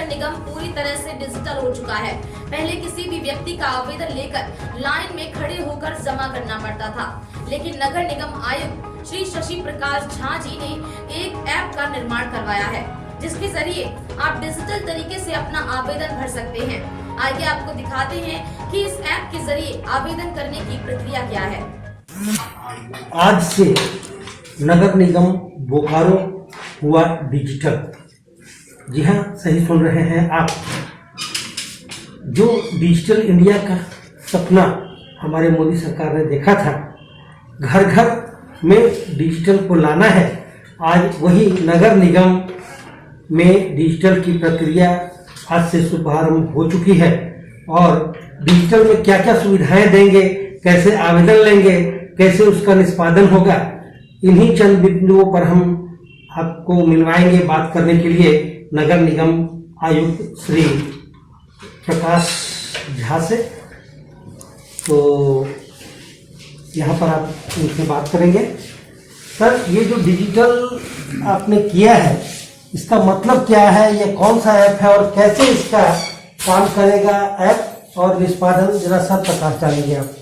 नगर निगम पूरी तरह से डिजिटल हो चुका है। पहले किसी भी व्यक्ति का आवेदन लेकर लाइन में खड़े होकर जमा करना पड़ता था, लेकिन नगर निगम आयुक्त श्री शशि प्रकाश झा जी ने एक ऐप का निर्माण करवाया है, जिसके जरिए आप डिजिटल तरीके से अपना आवेदन भर सकते हैं। आइए आपको दिखाते हैं कि इस ऐप के जरिए आवेदन करने की प्रक्रिया क्या है। आज से नगर निगम बोकारो हुआ डिजिटल। जी हाँ, सही सुन रहे हैं आप। जो डिजिटल इंडिया का सपना हमारे मोदी सरकार ने देखा था, घर घर में डिजिटल को लाना है, आज वही नगर निगम में डिजिटल की प्रक्रिया आज से शुभारंभ हो चुकी है। और डिजिटल में क्या क्या सुविधाएं देंगे, कैसे आवेदन लेंगे, कैसे उसका निष्पादन होगा, इन्हीं चंद बिंदुओं पर हम आपको मिलवाएंगे बात करने के लिए नगर निगम आयुक्त श्री प्रकाश झा से। तो यहाँ पर आप उनसे बात करेंगे। सर, ये जो डिजिटल आपने किया है, इसका मतलब क्या है, ये कौन सा ऐप है और कैसे इसका काम करेगा ऐप और निष्पादन, जरा सर प्रकाश डालेंगे आप।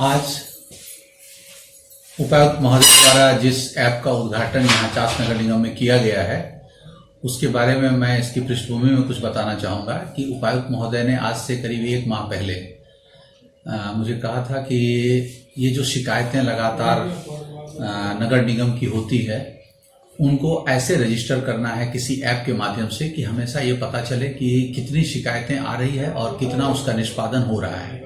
आज उपायुक्त महोदय द्वारा जिस ऐप का उद्घाटन यहाँ चास नगर निगम में किया गया है, उसके बारे में मैं इसकी पृष्ठभूमि में कुछ बताना चाहूँगा कि उपायुक्त महोदय ने आज से करीब 1 माह पहले मुझे कहा था कि ये जो शिकायतें लगातार नगर निगम की होती है, उनको ऐसे रजिस्टर करना है किसी ऐप के माध्यम से कि हमेशा ये पता चले कि कितनी शिकायतें आ रही है और कितना उसका निष्पादन हो रहा है।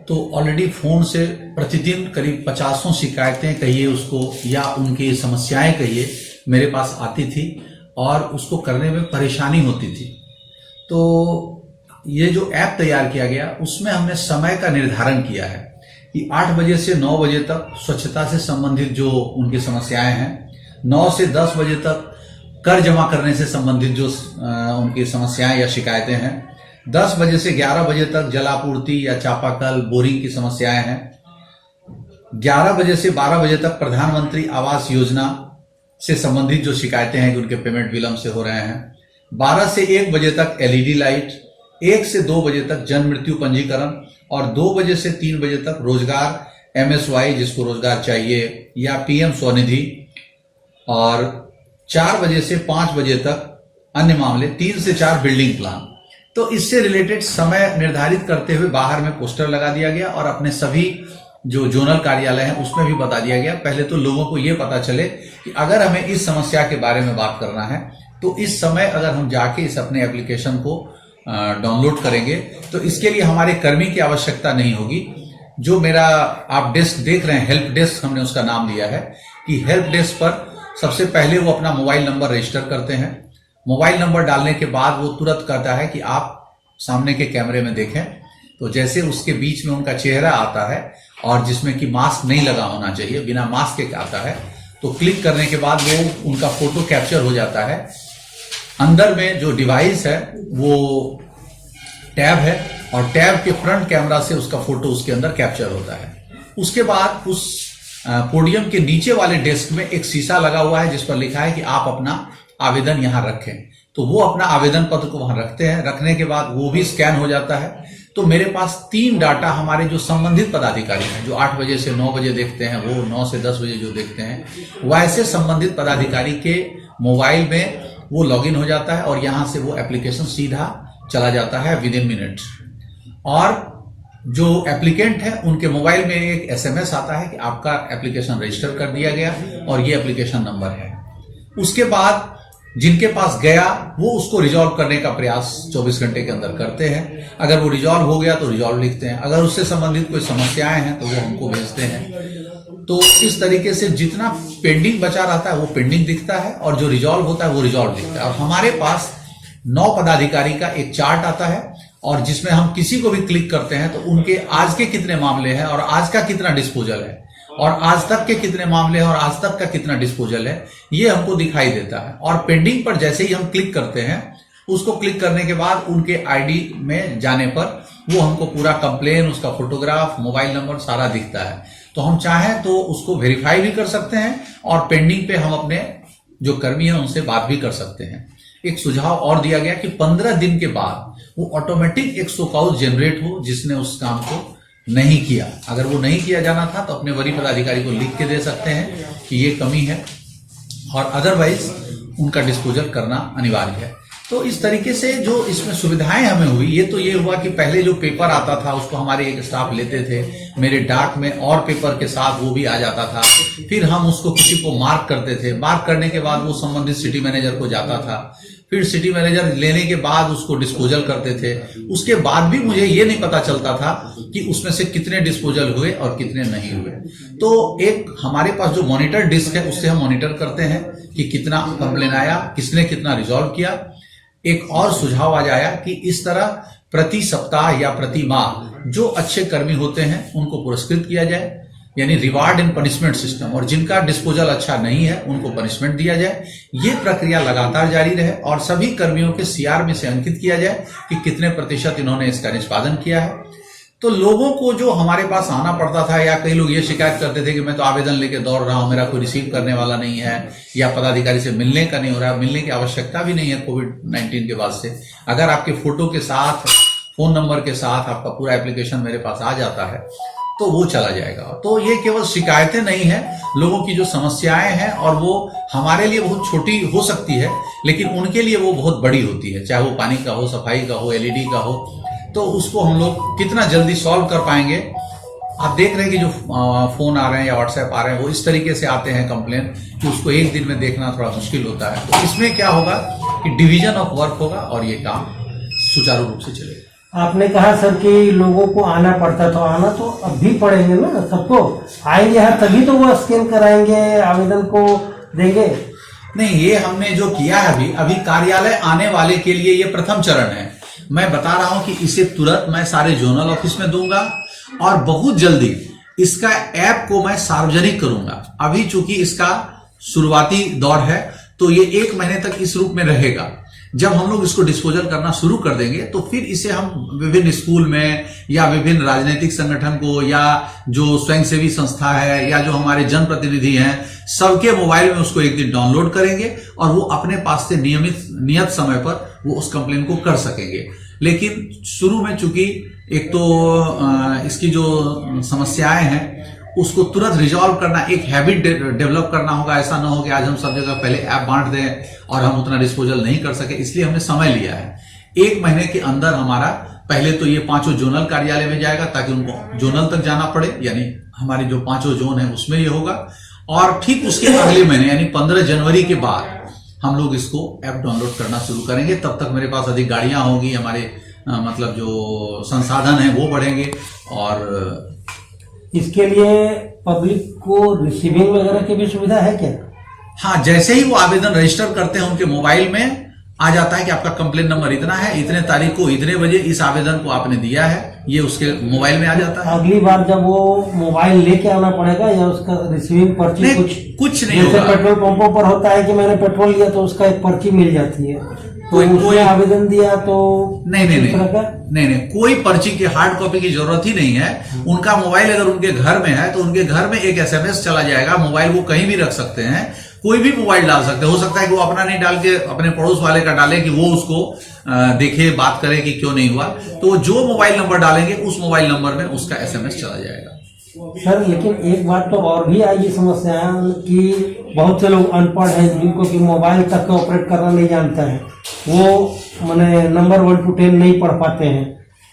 तो ऑलरेडी फोन से प्रतिदिन करीब 50 शिकायतें कहिए उसको, या उनकी समस्याएं कहिए, मेरे पास आती थी और उसको करने में परेशानी होती थी। तो ये जो ऐप तैयार किया गया, उसमें हमने समय का निर्धारण किया है कि 8 बजे से 9 बजे तक स्वच्छता से संबंधित जो उनकी समस्याएं हैं, 9 से 10 बजे तक कर जमा करने से संबंधित जो उनकी समस्याएं या शिकायतें हैं, 10 बजे से 11 बजे तक जलापूर्ति या चापाकल बोरिंग की समस्याएं हैं, 11 बजे से 12 बजे तक प्रधानमंत्री आवास योजना से संबंधित जो शिकायतें हैं कि उनके पेमेंट विलंब से हो रहे हैं, 12 से 1 बजे तक एलईडी लाइट, 1 से 2 बजे तक जन्म मृत्यु पंजीकरण और 2 बजे से 3 बजे तक रोजगार एमएसवाई जिसको रोजगार चाहिए या पीएम स्वनिधि, और 4 बजे से 5 बजे तक अन्य मामले, 3 से 4 बिल्डिंग प्लान। तो इससे रिलेटेड समय निर्धारित करते हुए बाहर में पोस्टर लगा दिया गया और अपने सभी जो जोनल कार्यालय हैं उसमें भी बता दिया गया। पहले तो लोगों को यह पता चले कि अगर हमें इस समस्या के बारे में बात करना है तो इस समय अगर हम जाके इस अपने एप्लीकेशन को डाउनलोड करेंगे तो इसके लिए हमारे कर्मी की आवश्यकता नहीं होगी। जो मेरा आप डेस्क देख रहे हैं, हेल्प डेस्क हमने उसका नाम दिया है, कि हेल्प डेस्क पर सबसे पहले वो अपना मोबाइल नंबर रजिस्टर करते हैं। मोबाइल नंबर डालने के बाद वो तुरंत कहता है कि आप सामने के कैमरे में देखें। तो जैसे उसके बीच में उनका चेहरा आता है और जिसमें कि मास्क नहीं लगा होना चाहिए, बिना मास्क के आता है, तो क्लिक करने के बाद वो उनका फोटो कैप्चर हो जाता है। अंदर में जो डिवाइस है वो टैब है और टैब के फ्रंट कैमरा से उसका फोटो उसके अंदर कैप्चर होता है। उसके बाद उस पोडियम के नीचे वाले डेस्क में एक शीशा लगा हुआ है जिस पर लिखा है कि आप अपना आवेदन यहां रखें। तो वो अपना आवेदन पत्र को वहां रखते हैं। रखने के बाद वो भी स्कैन हो जाता है। तो मेरे पास 3 डाटा हमारे जो संबंधित पदाधिकारी हैं, जो 8 बजे से 9 बजे देखते हैं, वो 9 से 10 बजे जो देखते हैं, वैसे संबंधित पदाधिकारी के मोबाइल में वो लॉगिन हो जाता है और यहां से वो एप्लीकेशन सीधा चला जाता है विदिन मिनट। और जो एप्लीकेंट है उनके मोबाइल में एक SMS आता है कि आपका एप्लीकेशन रजिस्टर कर दिया गया और ये एप्लीकेशन नंबर है। उसके बाद जिनके पास गया वो उसको रिजॉल्व करने का प्रयास 24 घंटे के अंदर करते हैं। अगर वो रिजॉल्व हो गया तो रिजॉल्व लिखते हैं, अगर उससे संबंधित कोई समस्याएं हैं तो वो हमको भेजते हैं। तो इस तरीके से जितना पेंडिंग बचा रहता है वो पेंडिंग दिखता है और जो रिजॉल्व होता है वो रिजॉल्व दिखता है। और हमारे पास 9 पदाधिकारी का एक चार्ट आता है और जिसमें हम किसी को भी क्लिक करते हैं तो उनके आज के कितने मामले हैं और आज का कितना डिस्पोजल है और आज तक के कितने मामले हैं और आज तक का कितना डिस्पोजल है, ये हमको दिखाई देता है। और पेंडिंग पर जैसे ही हम क्लिक करते हैं, उसको क्लिक करने के बाद उनके आईडी में जाने पर वो हमको पूरा कंप्लेन, उसका फोटोग्राफ, मोबाइल नंबर सारा दिखता है। तो हम चाहें तो उसको वेरीफाई भी कर सकते हैं और पेंडिंग पे हम अपने जो कर्मी हैं उनसे बात भी कर सकते हैं। एक सुझाव और दिया गया कि 15 दिन के बाद वो ऑटोमेटिक एक शोकॉज जनरेट हो जिसने उस काम को नहीं किया। अगर वो नहीं किया जाना था तो अपने वरीय पदाधिकारी को लिख के दे सकते हैं कि ये कमी है, और अदरवाइज उनका डिस्पोजल करना अनिवार्य है। तो इस तरीके से जो इसमें सुविधाएं हमें हुई, ये तो ये हुआ कि पहले जो पेपर आता था उसको हमारे एक स्टाफ लेते थे, मेरे डाक में और पेपर के साथ वो भी आ जाता था, फिर हम उसको किसी को मार्क करते थे, मार्क करने के बाद वो संबंधित सिटी मैनेजर को जाता था, फिर सिटी मैनेजर लेने के बाद उसको डिस्पोजल करते थे। उसके बाद भी मुझे ये नहीं पता चलता था कि उसमें से कितने डिस्पोजल हुए और कितने नहीं हुए। तो एक हमारे पास जो मॉनिटर डिस्क है उससे हम मॉनिटर करते हैं कि कितना कंप्लेन आया, किसने कितना रिजॉल्व किया। एक और सुझाव आज आया कि इस तरह प्रति सप्ताह या प्रति माह जो अच्छे कर्मी होते हैं उनको पुरस्कृत किया जाए, यानी रिवार्ड एंड पनिशमेंट सिस्टम, और जिनका डिस्पोजल अच्छा नहीं है उनको पनिशमेंट दिया जाए। ये प्रक्रिया लगातार जारी रहे और सभी कर्मियों के सीआर में से अंकित किया जाए कि कितने प्रतिशत इन्होंने इसका निष्पादन किया है। तो लोगों को जो हमारे पास आना पड़ता था, या कई लोग ये शिकायत करते थे कि मैं तो आवेदन लेके दौड़ रहा हूं, मेरा कोई रिसीव करने वाला नहीं है, या पदाधिकारी से मिलने का नहीं हो रहा, मिलने की आवश्यकता भी नहीं है कोविड-19 के बाद से। अगर आपके फोटो के साथ, फोन नंबर के साथ आपका पूरा एप्लीकेशन मेरे पास आ जाता है तो वो चला जाएगा। तो ये केवल शिकायतें नहीं है, लोगों की जो समस्याएं हैं, और वो हमारे लिए बहुत छोटी हो सकती है लेकिन उनके लिए वो बहुत बड़ी होती है, चाहे वो पानी का हो, सफाई का हो, एलईडी का हो, तो उसको हम लोग कितना जल्दी सॉल्व कर पाएंगे। आप देख रहे हैं कि जो फोन आ रहे हैं या व्हाट्सएप आ रहे हैं वो इस तरीके से आते हैं कंप्लेन कि उसको एक दिन में देखना थोड़ा मुश्किल होता है। तो इसमें क्या होगा कि डिवीजन ऑफ वर्क होगा और ये काम सुचारू रूप से चलेगा। आपने कहा सर कि लोगों को आना पड़ता था, आना तो अब भी पड़ेंगे ना, सबको आएंगे यहाँ तभी तो वो स्कैन कराएंगे, आवेदन को देंगे। नहीं, ये हमने जो किया है अभी कार्यालय आने वाले के लिए ये प्रथम चरण है। मैं बता रहा हूं कि इसे तुरंत मैं सारे जोनल ऑफिस में दूंगा और बहुत जल्दी इसका ऐप को मैं सार्वजनिक करूंगा। अभी चूंकि इसका शुरुआती दौर है तो ये 1 महीने तक इस रूप में रहेगा। जब हम लोग इसको डिस्पोजल करना शुरू कर देंगे तो फिर इसे हम विभिन्न स्कूल में या विभिन्न राजनीतिक संगठन को या जो स्वयंसेवी संस्था है या जो हमारे जनप्रतिनिधि हैं सबके मोबाइल में उसको एक दिन डाउनलोड करेंगे और वो अपने पास से नियत समय पर वो उस कंप्लेन को कर सकेंगे। लेकिन शुरू में चूंकि एक तो इसकी जो समस्याएं हैं उसको तुरंत रिजॉल्व करना, एक हैबिट डेवलप करना होगा। ऐसा ना हो कि आज हम सब जगह पहले ऐप बांट दें और हम उतना डिस्पोजल नहीं कर सके, इसलिए हमने समय लिया है। 1 महीने के अंदर हमारा पहले तो ये 5 जोनल कार्यालय में जाएगा ताकि उनको जोनल तक जाना पड़े, यानी हमारी जो 5 जोन है उसमें ये होगा। और ठीक उसके अगले महीने यानी 15 जनवरी के बाद हम लोग इसको ऐप डाउनलोड करना शुरू करेंगे। तब तक मेरे पास अधिक गाड़ियां होंगी, हमारे मतलब जो संसाधन है वो बढ़ेंगे। और इसके लिए पब्लिक को रिसीविंग वगैरह की भी सुविधा है क्या? हाँ, जैसे ही वो आवेदन रजिस्टर करते हैं उनके मोबाइल में आ जाता है कि आपका कंप्लेन नंबर इतना है, इतने तारीख को इतने बजे इस आवेदन को आपने दिया है, ये उसके मोबाइल में आ जाता है। अगली बार जब वो मोबाइल लेके आना पड़ेगा या उसका रिसीविंग पर्ची कुछ नहीं जैसे होगा। पेट्रोल पंपों पर होता है कि मैंने पेट्रोल लिया तो उसका एक पर्ची मिल जाती है, कोई आवेदन दिया तो नहीं, कोई पर्ची की हार्ड कॉपी की जरूरत ही नहीं है। उनका मोबाइल अगर उनके घर में है तो उनके घर में एक SMS चला जाएगा। मोबाइल वो कहीं भी रख सकते हैं, कोई भी मोबाइल डाल सकते हैं। हो सकता है कि वो अपना नहीं डाल के अपने पड़ोस वाले का डाले कि वो उसको देखे, बात करे कि क्यों नहीं हुआ। तो जो मोबाइल नंबर डालेंगे उस मोबाइल नंबर में उसका SMS चला जाएगा। सर लेकिन एक बात तो और भी आई समस्या कि बहुत से लोग अनपढ़ हैं जिनको कि मोबाइल तक ऑपरेट करना नहीं जानता है, वो माने नंबर 1 to 10 नहीं पढ़ पाते हैं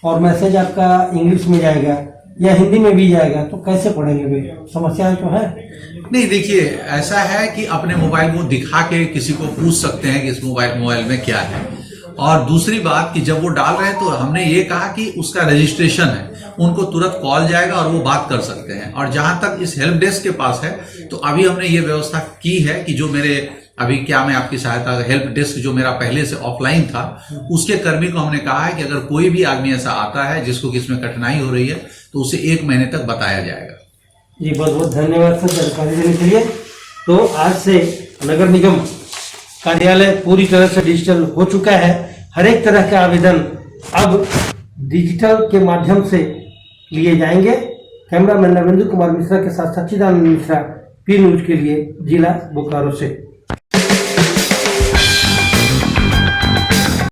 और मैसेज आपका इंग्लिश में जाएगा या हिंदी में भी जाएगा, तो कैसे पढ़ेंगे वे? समस्याएं तो है। नहीं, देखिए ऐसा है कि अपने मोबाइल को दिखा के किसी को पूछ सकते हैं कि इस मोबाइल में क्या है। और दूसरी बात कि जब वो डाल रहे हैं तो हमने ये कहा कि उसका रजिस्ट्रेशन है, उनको तुरंत कॉल जाएगा और वो बात कर सकते हैं। और जहां तक इस हेल्प डेस्क के पास है तो अभी हमने ये व्यवस्था की है कि जो मेरे अभी क्या मैं आपकी सहायता, हेल्प डेस्क जो मेरा पहले से ऑफलाइन था उसके कर्मी को हमने कहा है कि अगर कोई भी आदमी ऐसा आता है जिसको किसमें कठिनाई हो रही है तो उसे 1 महीने तक बताया जाएगा। जी बहुत बहुत धन्यवाद सर जानकारी देने के लिए। तो आज से नगर निगम कार्यालय पूरी तरह से डिजिटल हो चुका है। हर एक तरह के आवेदन अब डिजिटल के माध्यम से लिए जाएंगे। कैमरामैन नरेंद्र कुमार मिश्रा के साथ सच्चिदानंद मिश्रा, पी न्यूज के लिए, जिला बोकारो से।